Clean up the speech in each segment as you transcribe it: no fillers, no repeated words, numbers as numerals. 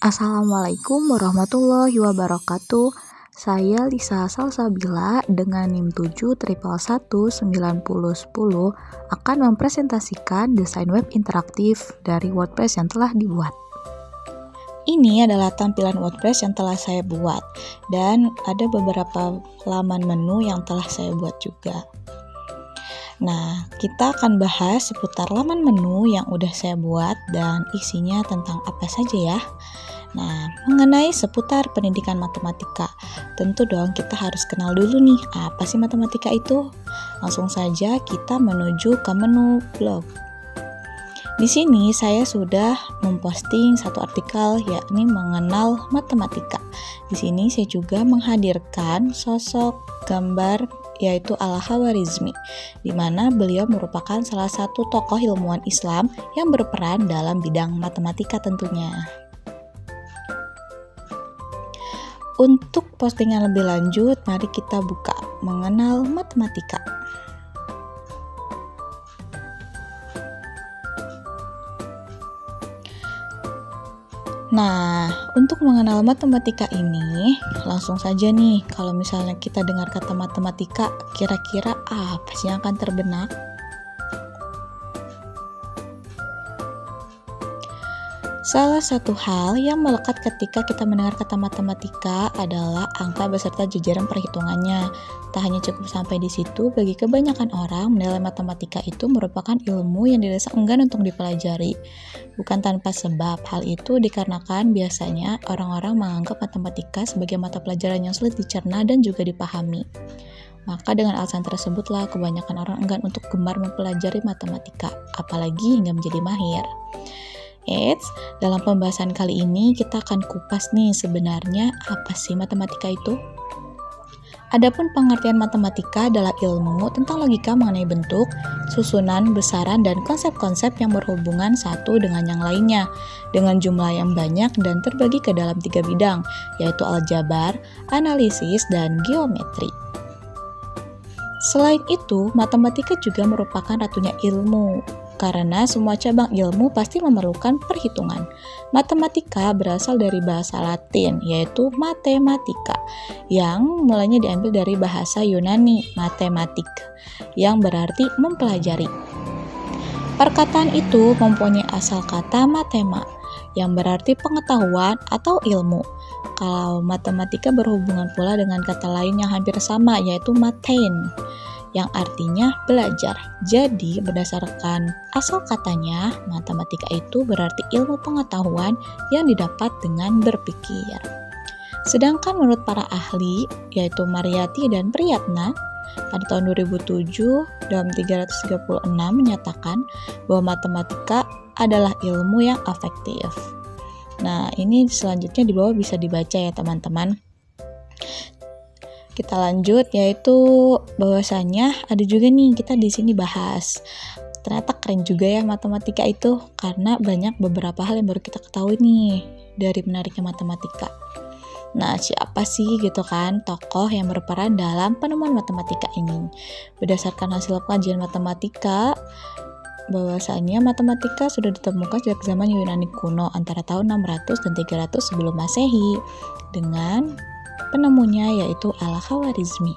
Assalamualaikum warahmatullahi wabarakatuh. Saya Lisa Salsabila dengan NIM 7111910 akan mempresentasikan desain web interaktif dari WordPress yang telah dibuat. Ini adalah tampilan WordPress yang telah saya buat dan ada beberapa laman menu yang telah saya buat juga. Nah, kita akan bahas seputar laman menu yang udah saya buat dan isinya tentang apa saja ya. Nah, mengenai seputar pendidikan matematika, tentu dong kita harus kenal dulu nih, apa sih matematika itu? Langsung saja kita menuju ke menu blog. Di sini saya sudah memposting satu artikel yakni mengenal matematika. Di sini saya juga menghadirkan sosok gambar yaitu Al-Khawarizmi, di mana beliau merupakan salah satu tokoh ilmuwan Islam yang berperan dalam bidang matematika tentunya. Untuk postingan lebih lanjut, mari kita buka mengenal matematika. Nah, untuk mengenal matematika ini, langsung saja nih, kalau misalnya kita dengar kata matematika, kira-kira apa sih yang akan terbenak? Salah satu hal yang melekat ketika kita mendengar kata matematika adalah angka beserta jajaran perhitungannya. Tak hanya cukup sampai di situ, bagi kebanyakan orang, menilai matematika itu merupakan ilmu yang dirasa enggan untuk dipelajari. Bukan tanpa sebab, hal itu dikarenakan biasanya orang-orang menganggap matematika sebagai mata pelajaran yang sulit dicerna dan juga dipahami. Maka dengan alasan tersebutlah kebanyakan orang enggan untuk gemar mempelajari matematika, apalagi hingga menjadi mahir. Eits, dalam pembahasan kali ini kita akan kupas nih sebenarnya apa sih matematika itu? Adapun pengertian matematika adalah ilmu tentang logika mengenai bentuk, susunan, besaran, dan konsep-konsep yang berhubungan satu dengan yang lainnya dengan jumlah yang banyak dan terbagi ke dalam 3 bidang, yaitu aljabar, analisis, dan geometri. Selain itu, matematika juga merupakan ratunya ilmu. Karena semua cabang ilmu pasti memerlukan perhitungan. Matematika berasal dari bahasa Latin, yaitu matematika, yang mulanya diambil dari bahasa Yunani, matematik, yang berarti mempelajari. Perkataan itu mempunyai asal kata matema, yang berarti pengetahuan atau ilmu. Kalau matematika berhubungan pula dengan kata lain yang hampir sama, yaitu matein, yang artinya belajar. Jadi, berdasarkan asal katanya, matematika itu berarti ilmu pengetahuan yang didapat dengan berpikir. Sedangkan menurut para ahli, yaitu Mariyati dan Priyatna, pada tahun 2007, dalam 336 menyatakan bahwa matematika adalah ilmu yang afektif. Nah, ini selanjutnya di bawah bisa dibaca ya teman-teman. Kita lanjut, yaitu bahwasannya ada juga nih kita di sini bahas. Ternyata keren juga ya matematika itu karena banyak beberapa hal yang baru kita ketahui nih dari menariknya matematika. Nah, siapa sih gitu kan tokoh yang berperan dalam penemuan matematika ini? Berdasarkan hasil kajian matematika, bahwasannya matematika sudah ditemukan sejak zaman Yunani kuno antara tahun 600 dan 300 sebelum Masehi dengan penemunya yaitu Al-Khawarizmi.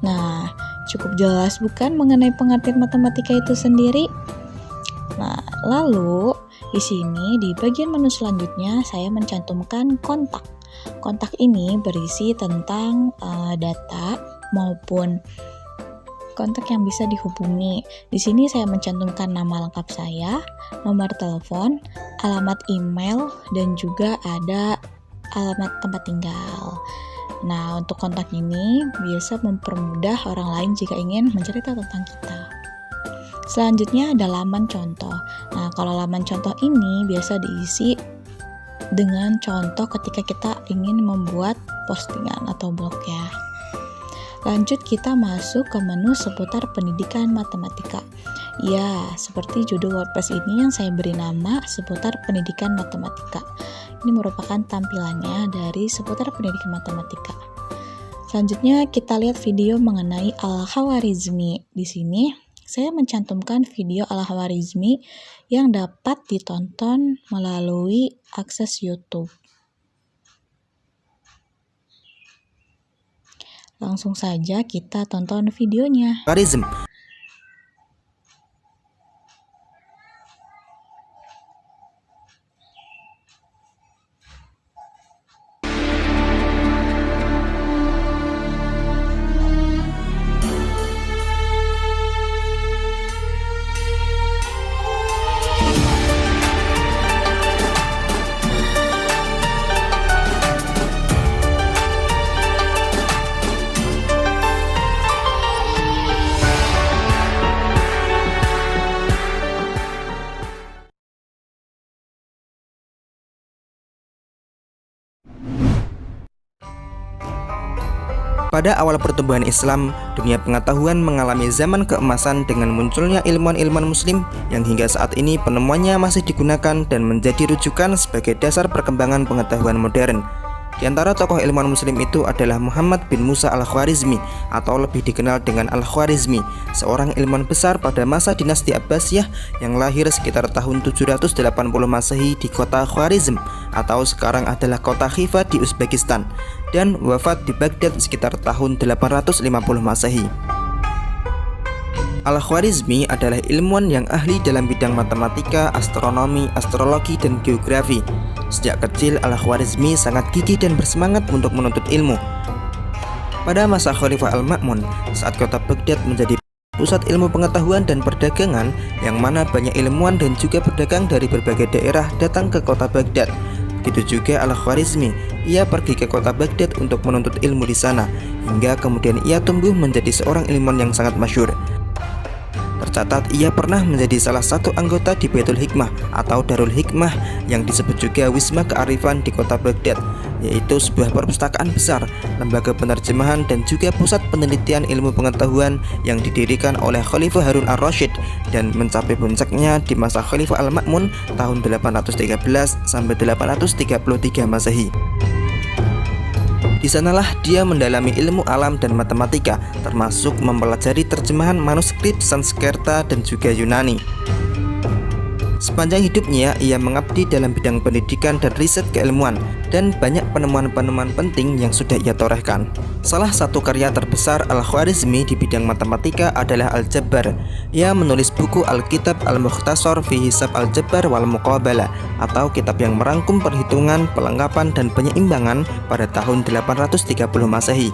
Nah, cukup jelas bukan mengenai pengertian matematika itu sendiri? Nah, lalu di sini di bagian menu selanjutnya saya mencantumkan kontak. Kontak ini berisi tentang data maupun kontak yang bisa dihubungi. Di sini saya mencantumkan nama lengkap saya, nomor telepon, alamat email, dan juga ada alamat tempat tinggal. Nah, untuk kontak ini biasa mempermudah orang lain jika ingin mencerita tentang kita. Selanjutnya ada laman contoh. Nah, kalau laman contoh ini biasa diisi dengan contoh ketika kita ingin membuat postingan atau blog ya. Lanjut kita masuk ke menu seputar pendidikan matematika. Ya, seperti judul WordPress ini yang saya beri nama seputar pendidikan matematika. Ini merupakan tampilannya dari seputar pendidikan matematika. Selanjutnya kita lihat video mengenai Al-Khawarizmi. Di sini saya mencantumkan video Al-Khwarizmi yang dapat ditonton melalui akses YouTube. Langsung saja kita tonton videonya. Khwarizm. Pada awal pertumbuhan Islam, dunia pengetahuan mengalami zaman keemasan dengan munculnya ilmuwan-ilmuwan muslim yang hingga saat ini penemuannya masih digunakan dan menjadi rujukan sebagai dasar perkembangan pengetahuan modern. Di antara tokoh ilmuwan muslim itu adalah Muhammad bin Musa Al-Khwarizmi atau lebih dikenal dengan Al-Khwarizmi, seorang ilmuwan besar pada masa dinasti Abbasiyah yang lahir sekitar tahun 780 Masehi di kota Khwarizm atau sekarang adalah kota Khiva di Uzbekistan, dan wafat di Baghdad sekitar tahun 850 Masehi. Al-Khwarizmi adalah ilmuwan yang ahli dalam bidang matematika, astronomi, astrologi, dan geografi. Sejak kecil, Al-Khwarizmi sangat gigih dan bersemangat untuk menuntut ilmu. Pada masa Khalifah Al-Ma'mun, saat kota Baghdad menjadi pusat ilmu pengetahuan dan perdagangan, yang mana banyak ilmuwan dan juga pedagang dari berbagai daerah datang ke kota Baghdad. Begitu juga Al-Khwarizmi, ia pergi ke kota Baghdad untuk menuntut ilmu di sana, hingga kemudian ia tumbuh menjadi seorang ilmuwan yang sangat masyhur. Tercatat ia pernah menjadi salah satu anggota di Baitul Hikmah atau Darul Hikmah yang disebut juga Wisma Kearifan di kota Baghdad, yaitu sebuah perpustakaan besar, lembaga penerjemahan dan juga pusat penelitian ilmu pengetahuan yang didirikan oleh Khalifah Harun Ar-Rasyid dan mencapai puncaknya di masa Khalifah Al-Ma'mun tahun 813 sampai 833 Masehi. Di sanalah dia mendalami ilmu alam dan matematika, termasuk mempelajari terjemahan manuskrip Sanskerta dan juga Yunani. Sepanjang hidupnya, ia mengabdi dalam bidang pendidikan dan riset keilmuan, dan banyak penemuan-penemuan penting yang sudah ia torehkan. Salah satu karya terbesar Al-Khwarizmi di bidang matematika adalah Al-Jabbar. Ia menulis buku Al-Kitab Al-Mukhtasar fi Hisab Al-Jabbar wal Muqabalah, atau kitab yang merangkum perhitungan, pelengkapan, dan penyeimbangan pada tahun 830 Masehi.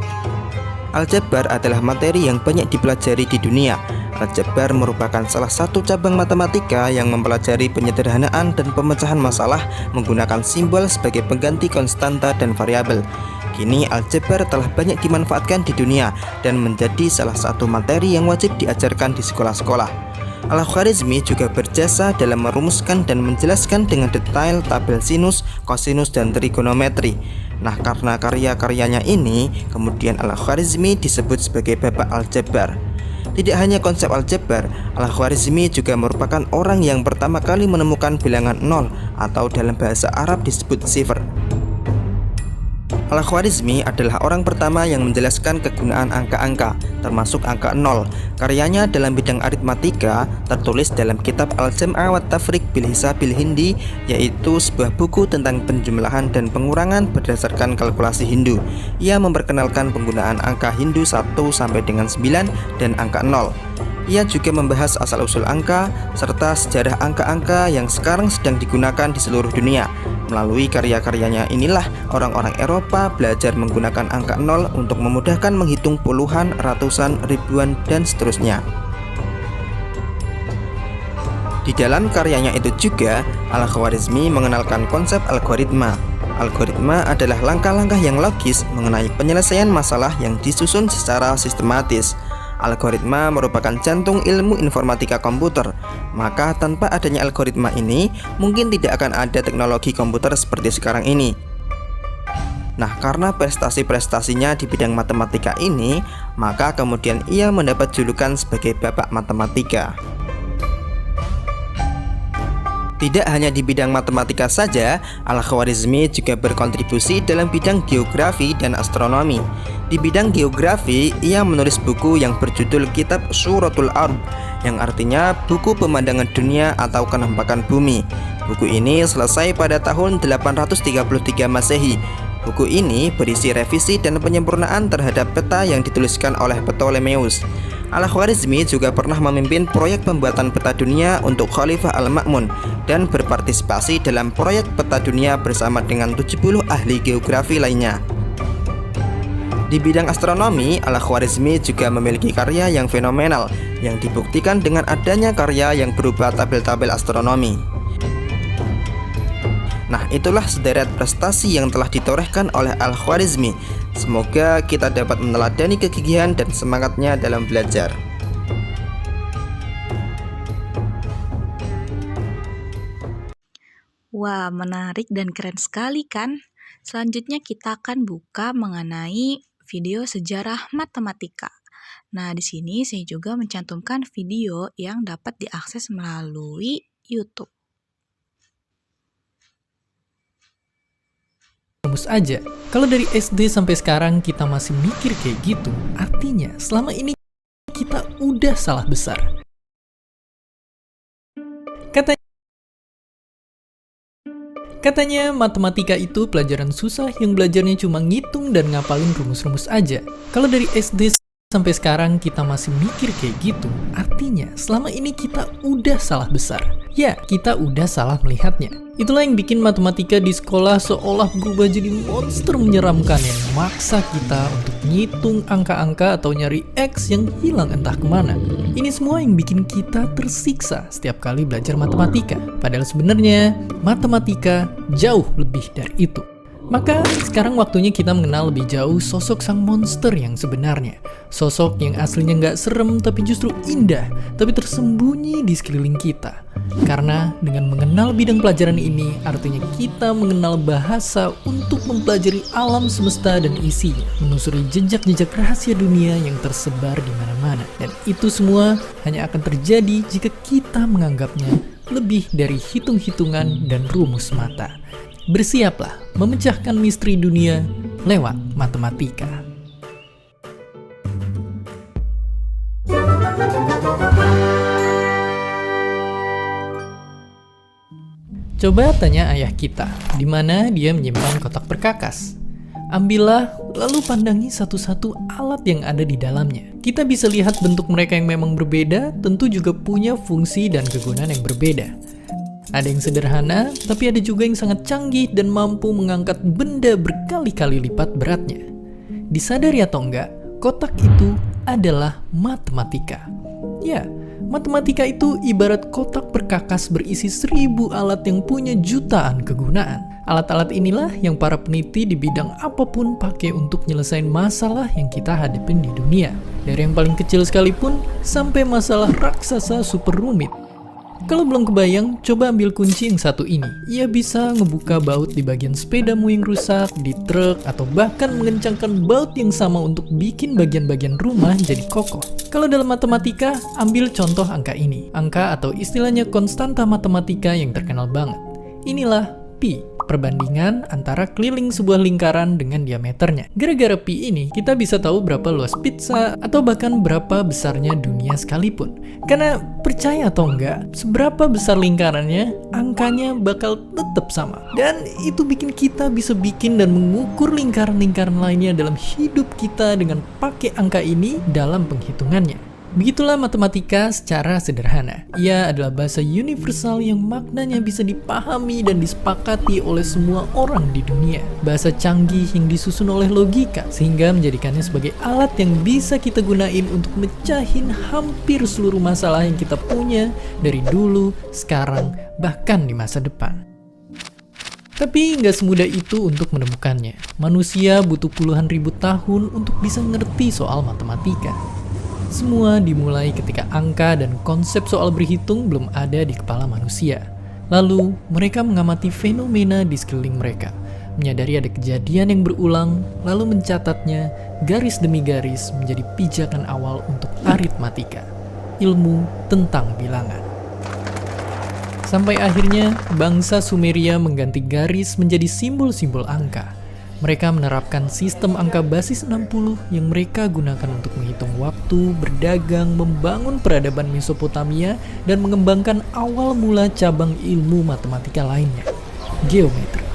Al-Jabbar adalah materi yang banyak dipelajari di dunia. Al-Jabbar merupakan salah satu cabang matematika yang mempelajari penyederhanaan dan pemecahan masalah menggunakan simbol sebagai pengganti konstanta dan variabel. Kini Al-Jabbar telah banyak dimanfaatkan di dunia dan menjadi salah satu materi yang wajib diajarkan di sekolah-sekolah. Al-Khwarizmi juga berjasa dalam merumuskan dan menjelaskan dengan detail tabel sinus, kosinus, dan trigonometri. Nah, karena karya-karyanya ini, kemudian Al-Khwarizmi disebut sebagai Bapak Al-Jabbar. Tidak hanya konsep Al-Jabbar, Al-Khwarizmi juga merupakan orang yang pertama kali menemukan bilangan 0 atau dalam bahasa Arab disebut sifr. Al-Khwarizmi adalah orang pertama yang menjelaskan kegunaan angka-angka, termasuk angka 0. Karyanya dalam bidang aritmatika tertulis dalam kitab Al-Jam'a wa Tafriq bil Hisabil Hindi, yaitu sebuah buku tentang penjumlahan dan pengurangan berdasarkan kalkulasi Hindu. Ia memperkenalkan penggunaan angka Hindu 1 sampai dengan 9 dan angka 0. Ia juga membahas asal-usul angka serta sejarah angka-angka yang sekarang sedang digunakan di seluruh dunia. Melalui karya-karyanya inilah orang-orang Eropa belajar menggunakan angka 0 untuk memudahkan menghitung puluhan, ratusan, ribuan, dan seterusnya. Di dalam karyanya itu juga, Al-Khwarizmi mengenalkan konsep algoritma. Algoritma adalah langkah-langkah yang logis mengenai penyelesaian masalah yang disusun secara sistematis. Algoritma merupakan jantung ilmu informatika komputer. Maka tanpa adanya algoritma ini, mungkin tidak akan ada teknologi komputer seperti sekarang ini. Nah, karena prestasi-prestasinya di bidang matematika ini, maka kemudian ia mendapat julukan sebagai Bapak Matematika. Tidak hanya di bidang matematika saja, Al-Khwarizmi juga berkontribusi dalam bidang geografi dan astronomi. Di bidang geografi, ia menulis buku yang berjudul Kitab Suratul Ard, yang artinya buku pemandangan dunia atau kenampakan bumi. Buku ini selesai pada tahun 833 Masehi. Buku ini berisi revisi dan penyempurnaan terhadap peta yang dituliskan oleh Ptolemeus. Al-Khwarizmi juga pernah memimpin proyek pembuatan peta dunia untuk Khalifah Al-Ma'mun dan berpartisipasi dalam proyek peta dunia bersama dengan 70 ahli geografi lainnya. Di bidang astronomi, Al-Khwarizmi juga memiliki karya yang fenomenal yang dibuktikan dengan adanya karya yang berupa tabel-tabel astronomi. Nah, itulah sederet prestasi yang telah ditorehkan oleh Al-Khwarizmi. Semoga kita dapat meneladani kegigihan dan semangatnya dalam belajar. Wah, menarik dan keren sekali kan? Selanjutnya kita akan buka mengenai video sejarah matematika. Nah, di sini saya juga mencantumkan video yang dapat diakses melalui YouTube. Rumus aja. Kalau dari SD sampai sekarang kita masih mikir kayak gitu, artinya selama ini kita udah salah besar. Katanya matematika itu pelajaran susah yang belajarnya cuma ngitung dan ngapalin rumus-rumus aja. Kalau dari SD sampai sekarang kita masih mikir kayak gitu, artinya selama ini kita udah salah besar. Ya, kita udah salah melihatnya. Itulah yang bikin matematika di sekolah seolah berubah jadi monster menyeramkan yang maksa kita untuk ngitung angka-angka atau nyari X yang hilang entah kemana. Ini semua yang bikin kita tersiksa setiap kali belajar matematika. Padahal sebenarnya matematika jauh lebih dari itu. Maka sekarang waktunya kita mengenal lebih jauh sosok sang monster yang sebenarnya. Sosok yang aslinya nggak serem tapi justru indah, tapi tersembunyi di sekeliling kita. Karena dengan mengenal bidang pelajaran ini, artinya kita mengenal bahasa untuk mempelajari alam semesta dan isinya, menelusuri jejak-jejak rahasia dunia yang tersebar di mana-mana. Dan itu semua hanya akan terjadi jika kita menganggapnya lebih dari hitung-hitungan dan rumus mata. Bersiaplah memecahkan misteri dunia lewat matematika. Coba tanya ayah kita, di mana dia menyimpan kotak perkakas. Ambillah, lalu pandangi satu-satu alat yang ada di dalamnya. Kita bisa lihat bentuk mereka yang memang berbeda, tentu juga punya fungsi dan kegunaan yang berbeda. Ada yang sederhana, tapi ada juga yang sangat canggih dan mampu mengangkat benda berkali-kali lipat beratnya. Disadari atau enggak, kotak itu adalah matematika. Ya, matematika itu ibarat kotak perkakas berisi 1000 alat yang punya jutaan kegunaan. Alat-alat inilah yang para peneliti di bidang apapun pakai untuk nyelesain masalah yang kita hadapin di dunia. Dari yang paling kecil sekalipun, sampai masalah raksasa super rumit. Kalau belum kebayang, coba ambil kunci yang satu ini. Ia bisa ngebuka baut di bagian sepedamu yang rusak, di truk, atau bahkan mengencangkan baut yang sama untuk bikin bagian-bagian rumah jadi kokoh. Kalau dalam matematika, ambil contoh angka ini. Angka atau istilahnya konstanta matematika yang terkenal banget. Inilah pi, perbandingan antara keliling sebuah lingkaran dengan diameternya. Gara-gara pi ini, kita bisa tahu berapa luas pizza atau bahkan berapa besarnya dunia sekalipun. Karena percaya atau enggak, seberapa besar lingkarannya, angkanya bakal tetap sama. Dan itu bikin kita bisa bikin dan mengukur lingkaran-lingkaran lainnya dalam hidup kita dengan pakai angka ini dalam penghitungannya. Begitulah matematika secara sederhana. Ia adalah bahasa universal yang maknanya bisa dipahami dan disepakati oleh semua orang di dunia. Bahasa canggih yang disusun oleh logika, sehingga menjadikannya sebagai alat yang bisa kita gunain untuk mecahin hampir seluruh masalah yang kita punya dari dulu, sekarang, bahkan di masa depan. Tapi nggak semudah itu untuk menemukannya. Manusia butuh puluhan ribu tahun untuk bisa ngerti soal matematika. Semua dimulai ketika angka dan konsep soal berhitung belum ada di kepala manusia. Lalu, mereka mengamati fenomena di sekeliling mereka, menyadari ada kejadian yang berulang, lalu mencatatnya garis demi garis menjadi pijakan awal untuk aritmatika, ilmu tentang bilangan. Sampai akhirnya, bangsa Sumeria mengganti garis menjadi simbol-simbol angka. Mereka menerapkan sistem angka basis 60 yang mereka gunakan untuk menghitung waktu, berdagang, membangun peradaban Mesopotamia, dan mengembangkan awal mula cabang ilmu matematika lainnya, geometri.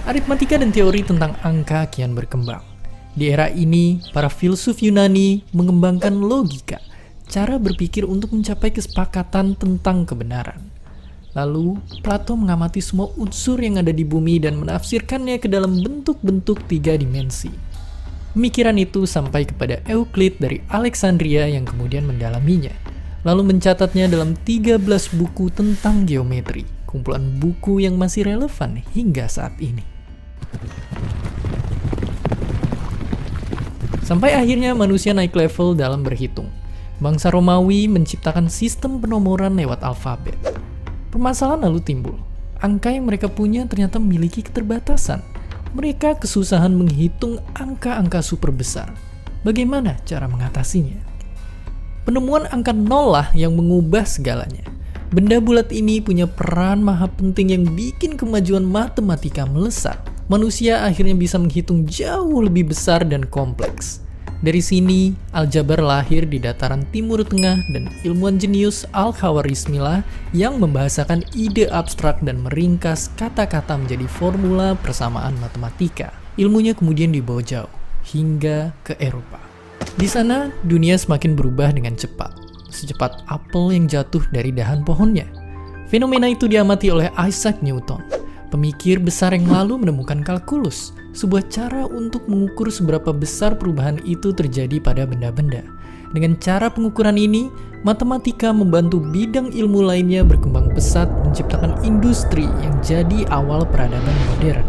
Aritmatika dan teori tentang angka kian berkembang. Di era ini, para filsuf Yunani mengembangkan logika, cara berpikir untuk mencapai kesepakatan tentang kebenaran. Lalu, Plato mengamati semua unsur yang ada di bumi dan menafsirkannya ke dalam bentuk-bentuk 3 dimensi. Pemikiran itu sampai kepada Euclid dari Alexandria yang kemudian mendalaminya, lalu mencatatnya dalam 13 buku tentang geometri, kumpulan buku yang masih relevan hingga saat ini. Sampai akhirnya manusia naik level dalam berhitung. Bangsa Romawi menciptakan sistem penomoran lewat alfabet. Permasalahan lalu timbul. Angka yang mereka punya ternyata memiliki keterbatasan. Mereka kesusahan menghitung angka-angka super besar. Bagaimana cara mengatasinya? Penemuan angka nol lah yang mengubah segalanya. Benda bulat ini punya peran maha penting yang bikin kemajuan matematika melesat. Manusia akhirnya bisa menghitung jauh lebih besar dan kompleks. Dari sini, aljabar lahir di dataran Timur Tengah dan ilmuwan jenius Al-Khawarizmi lah yang membahasakan ide abstrak dan meringkas kata-kata menjadi formula persamaan matematika. Ilmunya kemudian dibawa jauh, hingga ke Eropa. Di sana, dunia semakin berubah dengan cepat, secepat apel yang jatuh dari dahan pohonnya. Fenomena itu diamati oleh Isaac Newton, pemikir besar yang lalu menemukan kalkulus, sebuah cara untuk mengukur seberapa besar perubahan itu terjadi pada benda-benda. Dengan cara pengukuran ini, matematika membantu bidang ilmu lainnya berkembang pesat menciptakan industri yang jadi awal peradaban modern.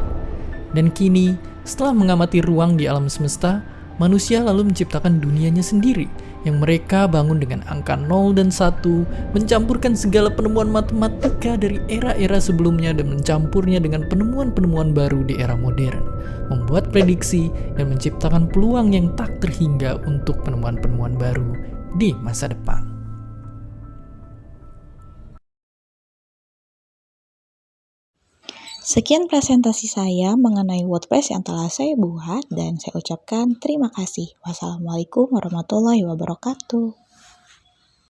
Dan kini, setelah mengamati ruang di alam semesta, manusia lalu menciptakan dunianya sendiri, yang mereka bangun dengan angka 0 dan 1, mencampurkan segala penemuan matematika dari era-era sebelumnya dan mencampurnya dengan penemuan-penemuan baru di era modern, membuat prediksi dan menciptakan peluang yang tak terhingga untuk penemuan-penemuan baru di masa depan. Sekian presentasi saya mengenai WordPress yang telah saya buat dan saya ucapkan terima kasih. Wassalamualaikum warahmatullahi wabarakatuh.